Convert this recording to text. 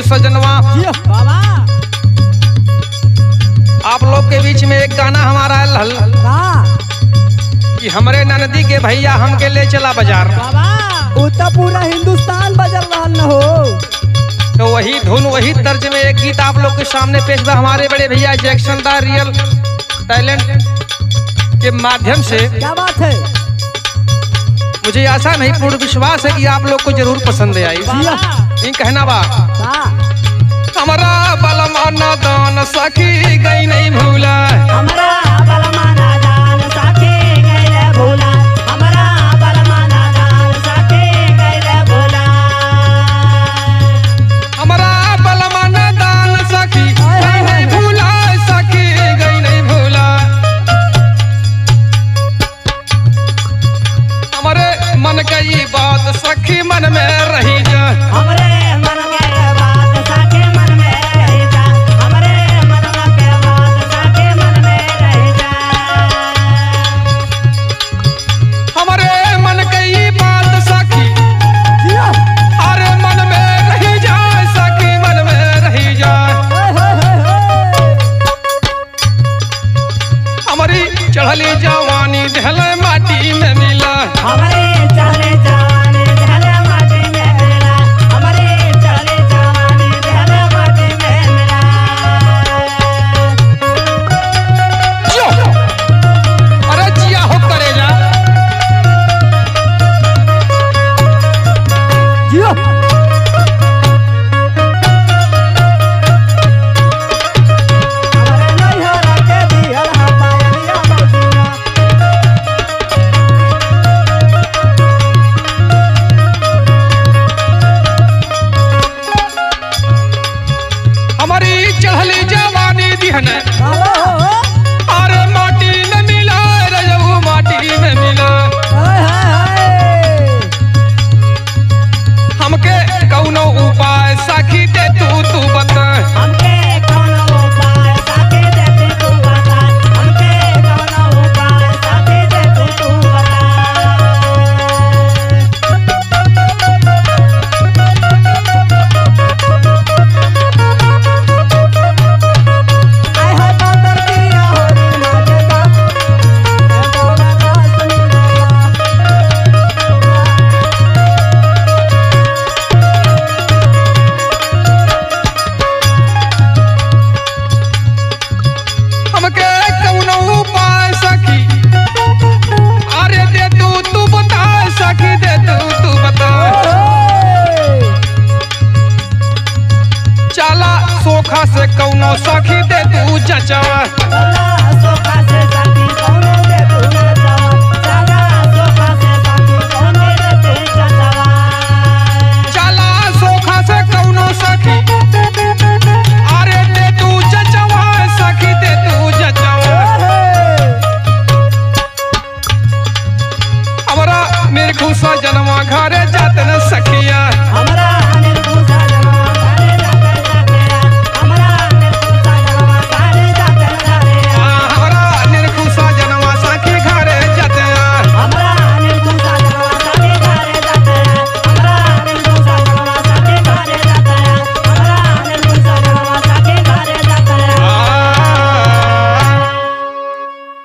सजनवा आप लोग के बीच में एक गाना हमारा हल कि हमरे ननदी के भैया हमके ले चला बाजार। तो पूरा हिंदुस्तान बजल रहा न हो। तो वही धुन वही तर्ज में एक गीत आप लोग के सामने पेश बा हमारे बड़े भैया जैक्सन दा रियल टैलेंट के माध्यम से। क्या बात है। मुझे आशा नहीं पूर्ण विश्वास है कि आप लोग को जरूर पसंद आई। इन कहना बा हमारा बलमाना दान सखी गई नहीं भूला, हमारा बलमाना दान सखी गई नहीं भूला, हमारा बलमाना दान सखी गई नहीं भूला, हमारा बलमाना दान सखी गई नहीं भूला, सखी गई नहीं भूला। हमारे मन की बात सखी मन में रही जा, हमारे मन के बात सखी मन में रही जा, हमारे मन के बात सखी मन में रही जा, हमारे मन की बात सखी अरे मन में रही जाए, सखी मन में रही जाए। हमारी चढ़ली जवानी ढल माटी में मिला, हमारे चढ़ले जवानी ढल माटी में मिला, हमारे चढ़ले जवानी ढल माटी में मिला। अरे जिया हो करे जा जियो हमारे नैहरा के दिहल हमारिया मौसिया, हमारी चढ़ली जवानी दिहन बाबा अरे माटी में मिला, रजऊ माटी में मिला। हाय हाय हमके कौनो उपाय सखी दे तू बता, हमके कोनो उपाय साथी दे तू बता, हमके कोनो उपाय साथी दे तू बता। आय हाय बादर किया हो ना जगा, मैं बोला ना सुनी हमके कौनो उपाय सखी अरे दे तू बता, सखी दे तू बता। चला सोखा से कौनो सखी दे तू जचवा, चला सोफा से साथी कोनो दे तू जचवा, चला सोफा से साथी कोनो दे तू जचवा। चला सोखा से कौनो सखी अरे दे तू जचवा, सखी दे तू जचवा। हमारा मेरे खुशा जनवा घरे